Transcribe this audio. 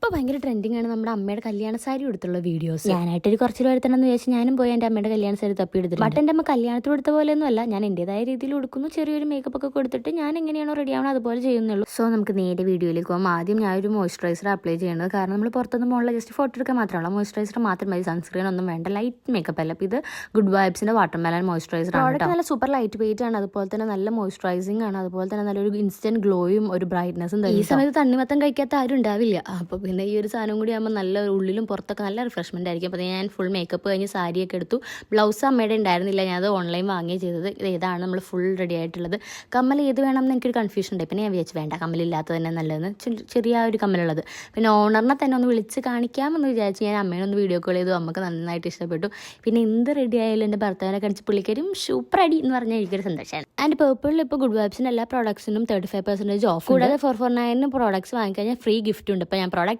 ഇപ്പോൾ ഭയങ്കര ട്രെൻഡിങ് ആണ് നമ്മുടെ അമ്മയുടെ കല്യാണ സാരി എടുത്തുള്ള വീഡിയോസ്. ഞാനായിട്ടൊരു കുറച്ച് രൂപ എടുത്തണമെന്ന് വിചാരിച്ച് ഞാനും പോയി എൻ്റെ അമ്മയുടെ കല്യാണ സാരി തപ്പി എടുത്തിട്ട്. ബട്ട് എൻ്റെ അമ്മ കല്യാണത്തിൽ എടുത്ത പോലെയൊന്നും അല്ല, ഞാൻ എൻ്റെതായ രീതിയിൽ കൊടുക്കുന്നു, ചെറിയൊരു മേക്കപ്പ് ഒക്കെ കൊടുത്തിട്ട് ഞാൻ എങ്ങനെയാണോ റെഡി ആവണം അതുപോലെ ചെയ്യുന്നുള്ളൂ. സോ നമുക്ക് നേരെ വീഡിയോയിലേക്ക് പോകാം. ആദ്യം ഞാൻ ഒരു മോയ്സ്ചറൈസർ അപ്ലൈ ചെയ്യുന്നത്, കാരണം നമ്മൾ പുറത്തൊന്നും പോകണില്ല, ജസ്റ്റ് ഫോട്ടോ എടുക്കാൻ മാത്രമല്ല. മോയ്സ്ചറൈസർ മാത്രം മതി, സൺസ്ക്രീൻ ഒന്നും വേണ്ട, ലൈറ്റ് മേക്കപ്പ് അല്ല. അപ്പോൾ ഇത് ഗുഡ് വൈബ്സിൻ്റെ വാട്ടർമെലൺ മോയ്സ്ചറൈസർ ആണ്. നല്ല സൂപ്പർ ലൈറ്റ് വെയിറ്റ് ആണ്, അതുപോലെ തന്നെ നല്ല മോയ്സ്ചറൈസിങ് ആണ്, അതുപോലെ തന്നെ നല്ലൊരു ഇൻസ്റ്റന്റ് ഗ്ലോയും ഒരു ബ്രൈറ്റ്നസും തരും. ഈ സമയത്ത് തണ്ണിമത്തം കഴിക്കാത്ത ആരും ഉണ്ടാവില്ല. അപ്പോൾ പിന്നെ ഈ ഒരു സാധനം കൂടി ആകുമ്പോൾ നല്ല ഉള്ളിലും പുറത്തൊക്കെ നല്ല റിഫ്രഷ്മെന്റ് ആയിരിക്കും. അപ്പോൾ ഞാൻ ഫുൾ മേക്കപ്പ് കഴിഞ്ഞ് സാരിയൊക്കെ എടുത്തു. ബ്ലൗസ് അമ്മയുടെ ഉണ്ടായിരുന്നില്ല, ഞാൻ അത് ഓൺലൈൻ വാങ്ങിയ ചെയ്തത്. ഇതാണ് നമ്മൾ ഫുൾ റെഡി ആയിട്ടുള്ളത്. കമ്മൽ ഏത് വേണമെന്ന് എനിക്കൊരു കൺഫ്യൂഷൻ ഉണ്ട്. പിന്നെ ഞാൻ വിചാരിച്ചു വേണ്ട, കമ്മലില്ലാത്തത് തന്നെ നല്ലതെന്ന്, ചെറിയ ഒരു കമ്മലുള്ളത്. പിന്നെ ഓണറിനെ തന്നെ ഒന്ന് വിളിച്ച് കാണിക്കാമെന്ന് വിചാരിച്ച് ഞാൻ അമ്മേനെ ഒന്ന് വീഡിയോ കോൾ ചെയ്തു. അമ്മക്ക് നന്നായിട്ട് ഇഷ്ടപ്പെട്ടു. പിന്നെ എന്ത് റെഡി ആയാലും എൻ്റെ ഭർത്താവിനെ കാണിച്ച് പുള്ളിക്കാരും സൂപ്പർ അടി എന്ന് പറഞ്ഞാൽ എനിക്കൊരു സന്തോഷമാണ്. ആൻഡ് പേർപ്പിളിൽ ഇപ്പോൾ ഗുഡ് വൈബ്സിൻ്റെ എല്ലാ പ്രോഡക്ട്സിനും 35% ഓഫ്. കൂടാതെ 449 പ്രോഡക്ട്സ് വാങ്ങിക്കഴിഞ്ഞാൽ ഫ്രീ ഗിഫ്റ്റ് ഉണ്ട്. ഇപ്പോൾ ഞാൻ പ്രോഡക്റ്റ്